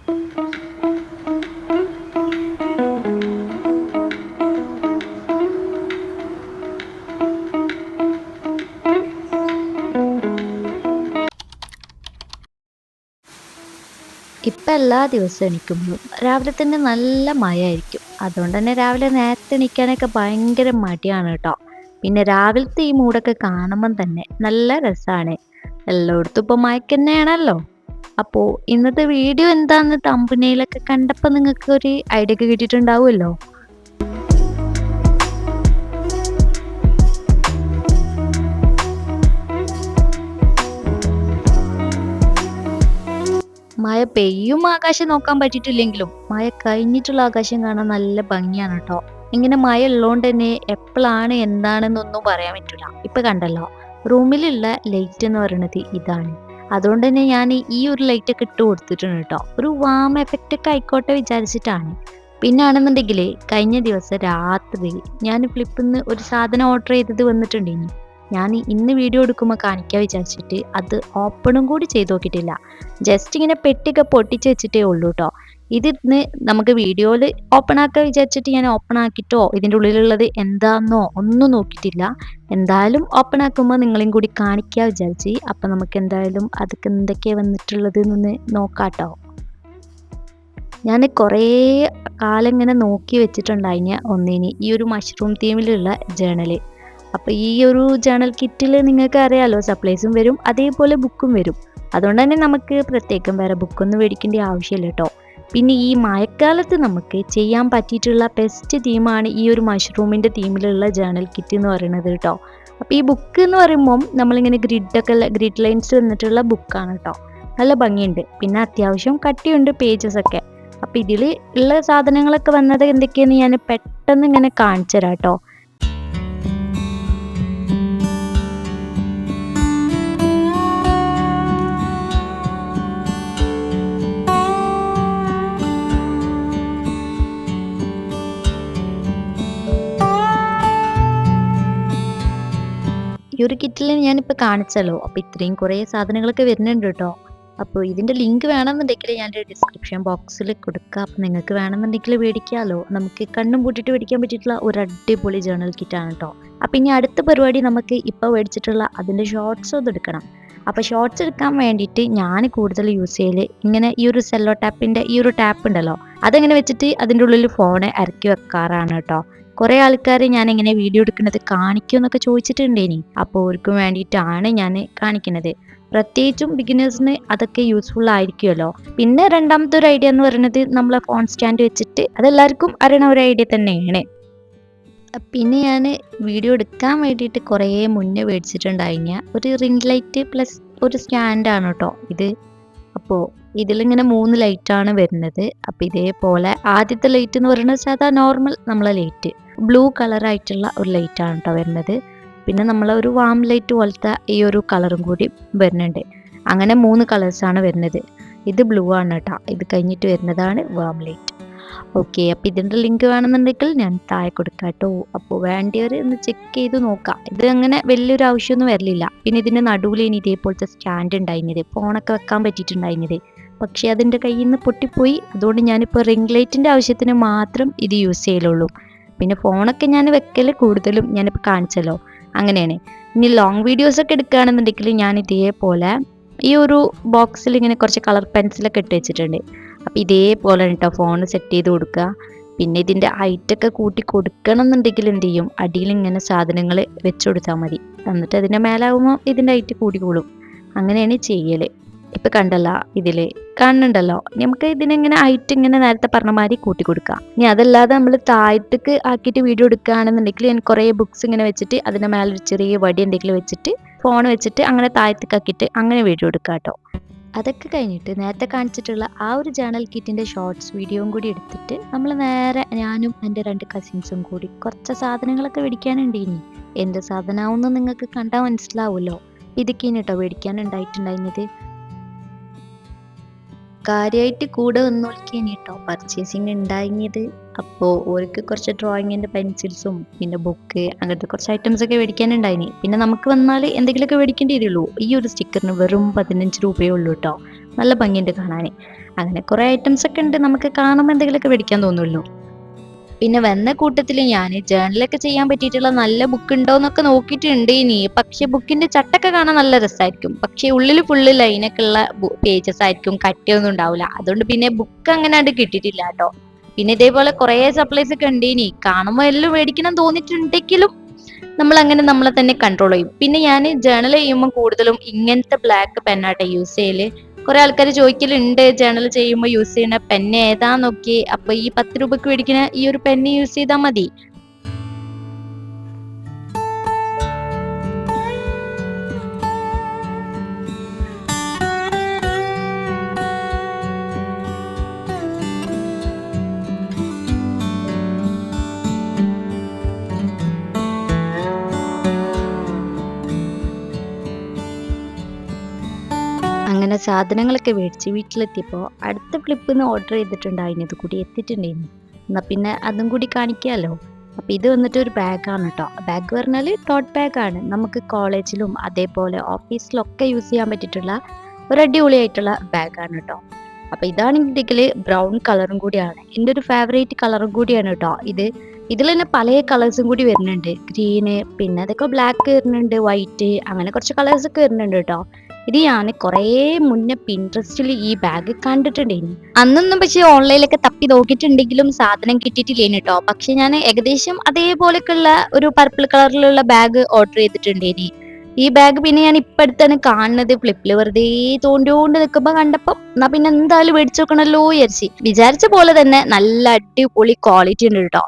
ഇപ്പം എല്ലാ ദിവസവും എണീക്കുമ്പോഴും രാവിലെ തന്നെ നല്ല മഴയായിരിക്കും. അതുകൊണ്ട് തന്നെ രാവിലെ നേരത്തെ എണീക്കാനൊക്കെ ഭയങ്കര മടിയാണ് കേട്ടോ. പിന്നെ രാവിലത്തെ ഈ മൂടൊക്കെ കാണുമ്പം തന്നെ നല്ല രസമാണ്. എല്ലായിടത്തും ഇപ്പം മയക്കന്നെയാണല്ലോ. അപ്പോൾ ഇന്നത്തെ വീഡിയോ എന്താന്ന് തമ്പനയിലൊക്കെ കണ്ടപ്പോൾ നിങ്ങൾക്ക് ഒരു ഐഡിയ ഒക്കെ കിട്ടിയിട്ടുണ്ടാവുമല്ലോ. മഴ പെയ്യും ആകാശം നോക്കാൻ പറ്റിയിട്ടില്ലെങ്കിലും മഴ കഴിഞ്ഞിട്ടുള്ള ആകാശം കാണാൻ നല്ല ഭംഗിയാണ് കേട്ടോ. ഇങ്ങനെ മഴ ഉള്ളതുകൊണ്ട് തന്നെ എപ്പോഴാണ് എന്താണെന്നൊന്നും പറയാൻ പറ്റില്ല. ഇപ്പൊ കണ്ടല്ലോ, റൂമിലുള്ള ലൈറ്റ് എന്ന് പറയുന്നത് ഇതാണ്. അതുകൊണ്ട് തന്നെ ഞാൻ ഈ ഒരു ലൈറ്റ് ഒക്കെ ഇട്ട് കൊടുത്തിട്ടുണ്ട് കേട്ടോ. ഒരു വാം എഫക്റ്റ് ഒക്കെ ആയിക്കോട്ടെ വിചാരിച്ചിട്ടാണ്. പിന്നെ ആണെന്നുണ്ടെങ്കിൽ കഴിഞ്ഞ ദിവസം രാത്രി ഞാൻ ഫ്ലിപ്പിൽ നിന്ന് ഒരു സാധനം ഓർഡർ ചെയ്തത് വന്നിട്ടുണ്ട്. ഞാൻ ഇന്ന് വീഡിയോ എടുക്കുമ്പോൾ കാണിക്കാൻ വിചാരിച്ചിട്ട് അത് ഓപ്പണും കൂടി ചെയ്ത് നോക്കിയിട്ടില്ല. ജസ്റ്റ് ഇങ്ങനെ പെട്ടിയൊക്കെ പൊട്ടിച്ച് വെച്ചിട്ടേ ഉള്ളൂ കേട്ടോ. ഇതിന്ന് നമുക്ക് വീഡിയോയിൽ ഓപ്പൺ ആക്കാൻ വിചാരിച്ചിട്ട് ഞാൻ ഓപ്പൺ ആക്കിയിട്ടോ ഇതിൻ്റെ ഉള്ളിലുള്ളത് എന്താണെന്നോ ഒന്നും നോക്കിയിട്ടില്ല. എന്തായാലും ഓപ്പൺ ആക്കുമ്പോൾ നിങ്ങളെയും കൂടി കാണിക്കാൻ വിചാരിച്ച്. അപ്പം നമുക്ക് എന്തായാലും അതൊക്കെ എന്തൊക്കെയാണ് വന്നിട്ടുള്ളത് എന്നൊന്ന് നോക്കാട്ടോ. ഞാൻ കുറേ കാലം ഇങ്ങനെ നോക്കി വെച്ചിട്ടുണ്ടായിന് ഒന്നിന് ഈ ഒരു മഷ്റൂം തീമിലുള്ള ജേണല്. അപ്പോൾ ഈ ഒരു ജേണൽ കിറ്റിൽ നിങ്ങൾക്ക് അറിയാലോ, സപ്ലൈസും വരും അതേപോലെ ബുക്കും വരും. അതുകൊണ്ട് തന്നെ നമുക്ക് പ്രത്യേകം വേറെ ബുക്കൊന്നും മേടിക്കേണ്ട ആവശ്യമില്ല കേട്ടോ. പിന്നെ ഈ മഴക്കാലത്ത് നമുക്ക് ചെയ്യാൻ പറ്റിയിട്ടുള്ള ബെസ്റ്റ് തീമാണ് ഈ ഒരു മഷ്റൂമിൻ്റെ തീമിലുള്ള ജേണൽ കിറ്റ് എന്ന് പറയുന്നത് കേട്ടോ. അപ്പോൾ ഈ ബുക്ക് എന്ന് പറയുമ്പം നമ്മളിങ്ങനെ ഗ്രിഡ് ലൈൻസ് വന്നിട്ടുള്ള ബുക്കാണ് കേട്ടോ. നല്ല ഭംഗിയുണ്ട്, പിന്നെ അത്യാവശ്യം കട്ടിയുണ്ട് പേജസ് ഒക്കെ. അപ്പോൾ ഇതിൽ ഉള്ള സാധനങ്ങളൊക്കെ വന്നത് എന്തൊക്കെയാണെന്ന് ഞാൻ പെട്ടെന്ന് ഇങ്ങനെ കാണിച്ചു തരാം കേട്ടോ. ഈ ഒരു കിറ്റിൽ ഞാനിപ്പോൾ കാണിച്ചല്ലോ. അപ്പോൾ ഇത്രയും കുറേ സാധനങ്ങളൊക്കെ വരുന്നുണ്ട് കേട്ടോ. അപ്പോൾ ഇതിൻ്റെ ലിങ്ക് വേണമെന്നുണ്ടെങ്കിൽ ഞാൻ ഡിസ്ക്രിപ്ഷൻ ബോക്സിൽ കൊടുക്കാം. അപ്പോൾ നിങ്ങൾക്ക് വേണമെന്നുണ്ടെങ്കിൽ മേടിക്കാമല്ലോ. നമുക്ക് കണ്ണും പൂട്ടിയിട്ട് മേടിക്കാൻ പറ്റിയിട്ടുള്ള ഒരു അടിപൊളി ജേണൽ കിറ്റാണ് കേട്ടോ. അപ്പോൾ ഇനി അടുത്ത പരിപാടി നമുക്ക് ഇപ്പോൾ മേടിച്ചിട്ടുള്ള അതിൻ്റെ ഷോർട്സ് ഒന്ന് എടുക്കണം. അപ്പോൾ ഷോർട്സ് എടുക്കാൻ വേണ്ടിയിട്ട് ഞാൻ കൂടുതൽ യൂസ് ചെയ്യൽ ഇങ്ങനെ ഈ ഒരു സെല്ലോ ടാപ്പിൻ്റെ ഈ ഒരു ടാപ്പ് ഉണ്ടല്ലോ, അതെങ്ങനെ വെച്ചിട്ട് അതിൻ്റെ ഉള്ളിൽ ഫോണ് ഇറക്കി വെക്കാറാണ് കേട്ടോ. കുറേ ആൾക്കാർ ഞാൻ എങ്ങനെ വീഡിയോ എടുക്കുന്നത് കാണിക്കുമെന്നൊക്കെ ചോദിച്ചിട്ടുണ്ടേനി. അപ്പോൾ അവർക്കും വേണ്ടിയിട്ടാണ് ഞാൻ കാണിക്കുന്നത്. പ്രത്യേകിച്ചും ബിഗിനേഴ്സിന് അതൊക്കെ യൂസ്ഫുൾ ആയിരിക്കുമല്ലോ. പിന്നെ രണ്ടാമത്തെ ഒരു ഐഡിയ എന്ന് പറയുന്നത് നമ്മളെ ഫോൺ സ്റ്റാൻഡ് വെച്ചിട്ട് അതെല്ലാവർക്കും അറിയണ ഒരു ഐഡിയ തന്നെയാണ്. പിന്നെ ഞാൻ വീഡിയോ എടുക്കാൻ വേണ്ടിയിട്ട് കുറേ മുന്നേ മേടിച്ചിട്ടുണ്ടായിഞ്ഞ ഒരു റിംഗ് ലൈറ്റ് പ്ലസ് ഒരു സ്റ്റാൻഡാണ് കേട്ടോ ഇത്. അപ്പോൾ ഇതിലിങ്ങനെ 3 ലൈറ്റാണ് വരുന്നത്. അപ്പോൾ ഇതേപോലെ ആദ്യത്തെ ലൈറ്റ് എന്ന് പറയുന്നത് സാധാ നോർമൽ നമ്മളെ ലൈറ്റ് ബ്ലൂ കളറായിട്ടുള്ള ഒരു ലൈറ്റാണ് കേട്ടോ വരുന്നത്. പിന്നെ നമ്മളെ ഒരു വാം ലൈറ്റ് പോലത്തെ ഈ ഒരു കളറും കൂടി വരുന്നുണ്ട്. അങ്ങനെ 3 കളേഴ്സാണ് വരുന്നത്. ഇത് ബ്ലൂ ആണ് കേട്ടോ. ഇത് കഴിഞ്ഞിട്ട് വരുന്നതാണ് വാം ലൈറ്റ്. ഓക്കെ, അപ്പോൾ ഇതിൻ്റെ ലിങ്ക് വേണമെന്നുണ്ടെങ്കിൽ ഞാൻ താഴെ കൊടുക്കാം കേട്ടോ. അപ്പോൾ വേണ്ടിയവർ ഒന്ന് ചെക്ക് ചെയ്ത് നോക്കാം. ഇത് അങ്ങനെ വലിയൊരു ആവശ്യമൊന്നും വരില്ല. പിന്നെ ഇതിൻ്റെ നടുവിൽ ഇനി ഇതേപോലത്തെ സ്റ്റാൻഡ് ഉണ്ടായിരുന്നത്, ഫോണൊക്കെ വെക്കാൻ പറ്റിയിട്ടുണ്ടായിരുന്നത്. പക്ഷേ അതിൻ്റെ കയ്യിൽ നിന്ന് പൊട്ടിപ്പോയി. അതുകൊണ്ട് ഞാനിപ്പോൾ റിംഗ് ലൈറ്റിൻ്റെ ആവശ്യത്തിന് മാത്രം ഇത് യൂസ് ചെയ്യലുള്ളൂ. പിന്നെ ഫോണൊക്കെ ഞാൻ വെക്കൽ കൂടുതലും ഞാനിപ്പോൾ കാണിച്ചല്ലോ, അങ്ങനെയാണ്. ഇനി ലോങ് വീഡിയോസൊക്കെ എടുക്കുകയാണെന്നുണ്ടെങ്കിൽ ഞാൻ ഇതേപോലെ ഈ ഒരു ബോക്സിൽ ഇങ്ങനെ കുറച്ച് കളർ പെൻസിലൊക്കെ ഇട്ട് വെച്ചിട്ടുണ്ട്. അപ്പോൾ ഇതേപോലെ കേട്ടോ ഫോൺ സെറ്റ് ചെയ്ത് കൊടുക്കുക. പിന്നെ ഇതിൻ്റെ ഹൈറ്റൊക്കെ കൂട്ടി കൊടുക്കണം എന്നുണ്ടെങ്കിൽ എന്ത് ചെയ്യും, അടിയിൽ ഇങ്ങനെ സാധനങ്ങൾ വെച്ച് കൊടുത്താൽ മതി. എന്നിട്ട് അതിൻ്റെ മേലാകുമ്പോൾ ഇതിൻ്റെ ഹൈറ്റ് കൂടിക്കോളും. അങ്ങനെയാണ് ചെയ്യൽ. ഇപ്പം കണ്ടല്ലോ, ഇതിൽ കാണുന്നുണ്ടല്ലോ. നമുക്ക് ഇതിനെങ്ങനെ ഹൈറ്റ് ഇങ്ങനെ നേരത്തെ പറഞ്ഞ മാതിരി കൂട്ടി കൊടുക്കാം. ഇനി അതല്ലാതെ നമ്മൾ താഴത്തേക്ക് ആക്കിയിട്ട് വീഡിയോ എടുക്കുകയാണെന്നുണ്ടെങ്കിൽ ഞാൻ കുറേ ബുക്സ് ഇങ്ങനെ വെച്ചിട്ട് അതിൻ്റെ മേലെ ഒരു ചെറിയ വടി എന്തെങ്കിലും വെച്ചിട്ട് ഫോൺ വെച്ചിട്ട് അങ്ങനെ താഴത്തേക്ക് ആക്കിയിട്ട് അങ്ങനെ വീഡിയോ എടുക്കാം കേട്ടോ. അതൊക്കെ കഴിഞ്ഞിട്ട് നേരത്തെ കാണിച്ചിട്ടുള്ള ആ ഒരു ജേണൽ കിറ്റിൻ്റെ ഷോർട്സ് വീഡിയോയും കൂടി എടുത്തിട്ട് നമ്മൾ നേരെ ഞാനും എൻ്റെ 2 കസിൻസും കൂടി കുറച്ച് സാധനങ്ങളൊക്കെ മേടിക്കാനുണ്ട്. ഇനി എന്ത് സാധനമാവുമെന്ന് നിങ്ങൾക്ക് കണ്ടാൽ മനസ്സിലാവുമല്ലോ. ഇതൊക്കെയാണ് കേട്ടോ മേടിക്കാനുണ്ടായിട്ടുണ്ടായിരുന്നത്. കാര്യമായിട്ട് കൂടെ വന്നോളിക്കാണ് കേട്ടോ പർച്ചേസിങ് ഉണ്ടായിരുന്നത്. അപ്പോൾ ഓർക്ക് കുറച്ച് ഡ്രോയിങ്ങിൻ്റെ പെൻസിൽസും പിന്നെ ബുക്ക് അങ്ങനത്തെ കുറച്ച് ഐറ്റംസ് ഒക്കെ മേടിക്കാനുണ്ടായിനി. പിന്നെ നമുക്ക് വന്നാൽ എന്തെങ്കിലുമൊക്കെ മേടിക്കേണ്ടി വരുള്ളൂ. ഈ ഒരു സ്റ്റിക്കറിന് വെറും 15 രൂപയേ ഉള്ളൂ കേട്ടോ. നല്ല ഭംഗിയുണ്ട് കാണാൻ. അങ്ങനെ കുറേ ഐറ്റംസ് ഒക്കെ ഉണ്ട്, നമുക്ക് കാണുമ്പോൾ എന്തെങ്കിലുമൊക്കെ മേടിക്കാൻ തോന്നുമല്ലോ. പിന്നെ വന്ന കൂട്ടത്തിൽ ഞാൻ ജേർണലൊക്കെ ചെയ്യാൻ പറ്റിയിട്ടുള്ള നല്ല ബുക്ക് ഉണ്ടോ എന്നൊക്കെ നോക്കിയിട്ടുണ്ട് ഇനി. പക്ഷെ ബുക്കിന്റെ ചട്ടൊക്കെ കാണാൻ നല്ല രസമായിരിക്കും, പക്ഷെ ഉള്ളിൽ ഫുള്ള് ലൈനൊക്കെ ഉള്ള പേജസ് ആയിരിക്കും, കട്ടിയൊന്നും ഉണ്ടാവില്ല. അതുകൊണ്ട് പിന്നെ ബുക്ക് അങ്ങനെ അത് കിട്ടിയിട്ടില്ല കേട്ടോ. പിന്നെ ഇതേപോലെ കുറേ സപ്ലൈസ് ഒക്കെ ഉണ്ട് ഇനി. കാണുമ്പോൾ എല്ലാം മേടിക്കണം തോന്നിയിട്ടുണ്ടെങ്കിലും നമ്മൾ അങ്ങനെ നമ്മളെ തന്നെ കൺട്രോൾ ചെയ്യും. പിന്നെ ഞാൻ ജേർണൽ ചെയ്യുമ്പോൾ കൂടുതലും ഇങ്ങനത്തെ ബ്ലാക്ക് പെന്നാട്ടെ യൂസ് ചെയ്യല്. കുറെ ആൾക്കാർ ചോദിക്കലുണ്ട് ജേർണൽ ചെയ്യുമ്പോൾ യൂസ് ചെയ്യുന്ന പെന്ന് ഏതാന്നൊക്കെ. അപ്പൊ ഈ 10 രൂപക്ക് മേടിക്കുന്ന ഈ ഒരു പെന്ന് യൂസ് ചെയ്താൽ മതി. അങ്ങനെ സാധനങ്ങളൊക്കെ മേടിച്ച് വീട്ടിലെത്തിയപ്പോൾ അടുത്ത ഫ്ലിപ്പിൽ നിന്ന് ഓർഡർ ചെയ്തിട്ടുണ്ടായിരുന്നു, ഇത് കൂടി എത്തിയിട്ടുണ്ടായിരുന്നു. എന്നാൽ പിന്നെ അതും കൂടി കാണിക്കാമല്ലോ. അപ്പോൾ ഇത് വന്നിട്ട് ഒരു ബാഗാണ് കേട്ടോ. ബാഗ് പറഞ്ഞാൽ ടോട്ട് ബാഗാണ്. നമുക്ക് കോളേജിലും അതേപോലെ ഓഫീസിലൊക്കെ യൂസ് ചെയ്യാൻ പറ്റിയിട്ടുള്ള ഒരു അടിപൊളിയായിട്ടുള്ള ബാഗാണ് കേട്ടോ. അപ്പോൾ ഇതാണെങ്കിൽ ബ്രൗൺ കളറും കൂടിയാണ്, എൻ്റെ ഒരു ഫേവറേറ്റ് കളറും കൂടിയാണ് കേട്ടോ. ഇതിൽ തന്നെ പല കളേഴ്സും കൂടി വരുന്നുണ്ട്. ഗ്രീന്, പിന്നെ അതൊക്കെ ബ്ലാക്ക് വരുന്നുണ്ട്, വൈറ്റ്, അങ്ങനെ കുറച്ച് കളേഴ്സൊക്കെ വരുന്നുണ്ട് കേട്ടോ. ഇത് ഞാൻ കുറേ മുന്നേ പിൻട്രസ്റ്റിൽ ഈ ബാഗ് കണ്ടിട്ടുണ്ടായിരുന്നു. അന്നൊന്നും പക്ഷേ ഓൺലൈനിലൊക്കെ തപ്പി നോക്കിയിട്ടുണ്ടെങ്കിലും സാധനം കിട്ടിയിട്ടില്ലേനു കേട്ടോ. പക്ഷെ ഞാൻ ഏകദേശം അതേപോലെയൊക്കെയുള്ള ഒരു പർപ്പിൾ കളറിലുള്ള ബാഗ് ഓർഡർ ചെയ്തിട്ടുണ്ടായിരുന്നു. ഈ ബാഗ് പിന്നെ ഞാൻ ഇപ്പം അടുത്താണ് കാണുന്നത്. ഫ്ലിപ്പിൽ വെറുതെ തോണ്ടിയോണ്ട് നിൽക്കുമ്പോൾ കണ്ടപ്പോൾ എന്നാ പിന്നെ എന്തായാലും മേടിച്ചു നോക്കണല്ലോ വിചാരിച്ച പോലെ തന്നെ നല്ല അടിപൊളി ക്വാളിറ്റി ഉണ്ട് കേട്ടോ.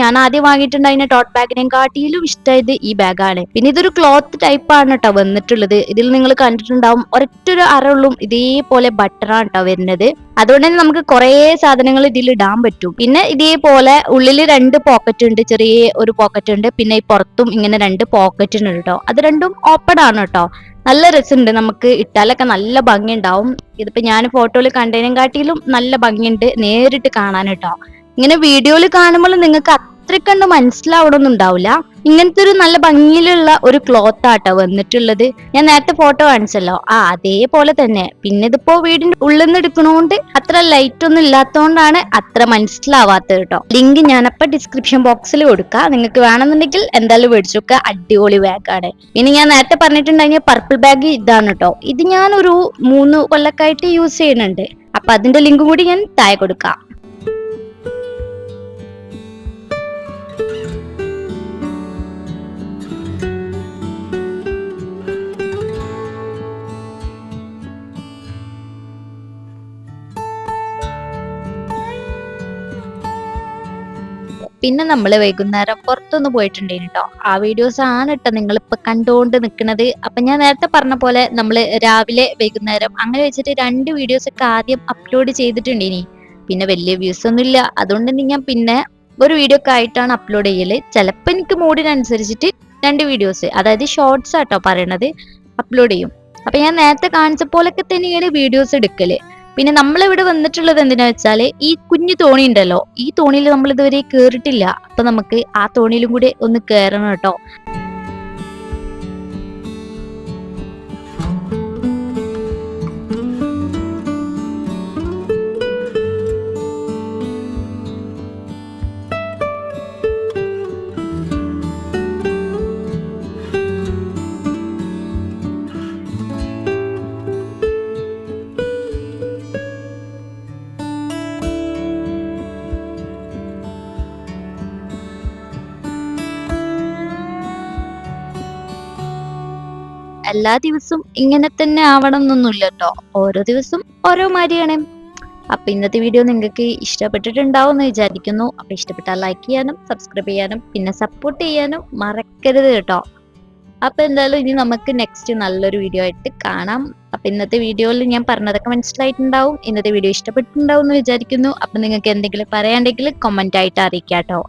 ഞാൻ ആദ്യം വാങ്ങിയിട്ടുണ്ടായിരുന്ന ടോട്ട് ബാഗിനെയും കാട്ടിലും ഇഷ്ടമായത് ഈ ബാഗാണ്. പിന്നെ ഇതൊരു ക്ലോത്ത് ടൈപ്പ് ആണ് കേട്ടോ വന്നിട്ടുള്ളത്. ഇതിൽ നിങ്ങൾ കണ്ടിട്ടുണ്ടാവും ഒരൊറ്റൊരു അറുള്ളും ഇതേപോലെ ബട്ടറാണ് കേട്ടോ വരുന്നത്. അതുകൊണ്ട് തന്നെ നമുക്ക് കുറേ സാധനങ്ങൾ ഇതിൽ ഇടാൻ പറ്റും. പിന്നെ ഇതേപോലെ ഉള്ളിൽ 2 പോക്കറ്റ് ഉണ്ട്, ചെറിയ ഒരു പോക്കറ്റ് ഉണ്ട്, പിന്നെ ഈ പുറത്തും ഇങ്ങനെ 2 പോക്കറ്റ് ഉണ്ട് കേട്ടോ. അത് രണ്ടും ഓപ്പൺ ആണ് കേട്ടോ. നല്ല രസമുണ്ട്, നമുക്ക് ഇട്ടാലൊക്കെ നല്ല ഭംഗി ഉണ്ടാവും. ഇതിപ്പോ ഞാൻ ഫോട്ടോയിൽ കണ്ടതിനും കാട്ടിലും നല്ല ഭംഗിയുണ്ട് നേരിട്ട് കാണാൻ കേട്ടോ. ഇങ്ങനെ വീഡിയോയിൽ കാണുമ്പോൾ നിങ്ങൾക്ക് അത്രക്കണ്ട് മനസ്സിലാവണമെന്നും ഉണ്ടാവില്ല. ഇങ്ങനത്തെ ഒരു നല്ല ഭംഗിയിലുള്ള ഒരു ക്ലോത്ത് ആട്ടോ വന്നിട്ടുള്ളത്. ഞാൻ നേരത്തെ ഫോട്ടോ കാണിച്ചല്ലോ, അതേപോലെ തന്നെ. പിന്നെ ഇതിപ്പോ വീടിന്റെ ഉള്ളിൽ നിന്ന് എടുക്കണോണ്ട് അത്ര ലൈറ്റ് ഒന്നും ഇല്ലാത്തതുകൊണ്ടാണ് അത്ര മനസ്സിലാവാത്തത് കേട്ടോ. ലിങ്ക് ഞാനപ്പോ ഡിസ്ക്രിപ്ഷൻ ബോക്സിൽ കൊടുക്കാം, നിങ്ങൾക്ക് വേണമെന്നുണ്ടെങ്കിൽ എന്തായാലും മേടിച്ചൊക്കെ. അടിപൊളി ബാഗാണ്. ഇനി ഞാൻ നേരത്തെ പറഞ്ഞിട്ടുണ്ടെങ്കിൽ പർപ്പിൾ ബാഗ് ഇതാണ് കേട്ടോ. ഇത് ഞാൻ ഒരു 3 കൊല്ലക്കായിട്ട് യൂസ് ചെയ്യുന്നുണ്ട്. അപ്പൊ അതിന്റെ ലിങ്ക് കൂടി ഞാൻ താഴെ കൊടുക്കാം. പിന്നെ നമ്മൾ വൈകുന്നേരം പുറത്തൊന്ന് പോയിട്ടുണ്ടായിരുന്നു കേട്ടോ. ആ വീഡിയോസ് ആണ് കേട്ടോ നിങ്ങളിപ്പോ കണ്ടുകൊണ്ട് നിൽക്കുന്നത്. അപ്പൊ ഞാൻ നേരത്തെ പറഞ്ഞ പോലെ നമ്മൾ രാവിലെ വൈകുന്നേരം അങ്ങനെ വെച്ചിട്ട് 2 വീഡിയോസ് ഒക്കെ ആദ്യം അപ്ലോഡ് ചെയ്തിട്ടുണ്ടേനി. പിന്നെ വലിയ വ്യൂസ് ഒന്നും ഇല്ല, അതുകൊണ്ട് ഞാൻ പിന്നെ ഒരു വീഡിയോ ഒക്കെ ആയിട്ടാണ് അപ്ലോഡ് ചെയ്യല്. ചിലപ്പോൾ എനിക്ക് മൂഡിനനുസരിച്ചിട്ട് 2 വീഡിയോസ്, അതായത് ഷോർട്സ് ആട്ടോ പറയണത്, അപ്ലോഡ് ചെയ്യും. അപ്പൊ ഞാൻ നേരത്തെ കാണിച്ച പോലൊക്കെ തന്നെയാണ് വീഡിയോസ് എടുക്കല്. പിന്നെ നമ്മളിവിടെ വന്നിട്ടുള്ളത് എന്തിനാ വെച്ചാല് ഈ കുഞ്ഞു തോണി ഉണ്ടല്ലോ, ഈ തോണിയിൽ നമ്മൾ ഇതുവരെ കേറിയിട്ടില്ല. അപ്പൊ നമുക്ക് ആ തോണിയിലും കൂടി ഒന്ന് കേറണം കേട്ടോ. എല്ലാ ദിവസവും ഇങ്ങനെ തന്നെ ആവണം എന്നൊന്നുമില്ല കേട്ടോ. ഓരോ ദിവസം ഓരോ മാതിരിയാണ്. അപ്പൊ ഇന്നത്തെ വീഡിയോ നിങ്ങൾക്ക് ഇഷ്ടപ്പെട്ടിട്ടുണ്ടാവും എന്ന് വിചാരിക്കുന്നു. അപ്പൊ ഇഷ്ടപ്പെട്ടാൽ ലൈക്ക് ചെയ്യാനും സബ്സ്ക്രൈബ് ചെയ്യാനും പിന്നെ സപ്പോർട്ട് ചെയ്യാനും മറക്കരുത് കേട്ടോ. അപ്പൊ എന്തായാലും ഇനി നമുക്ക് നെക്സ്റ്റ് നല്ലൊരു വീഡിയോ ആയിട്ട് കാണാം. അപ്പൊ ഇന്നത്തെ വീഡിയോയിൽ ഞാൻ പറഞ്ഞതൊക്കെ മനസ്സിലായിട്ടുണ്ടാവും. ഇന്നത്തെ വീഡിയോ ഇഷ്ടപ്പെട്ടിട്ടുണ്ടാവും എന്ന് വിചാരിക്കുന്നു. അപ്പൊ നിങ്ങൾക്ക് എന്തെങ്കിലും പറയാണ്ടെങ്കിൽ കമന്റ് ആയിട്ട് അറിയിക്കാം കേട്ടോ.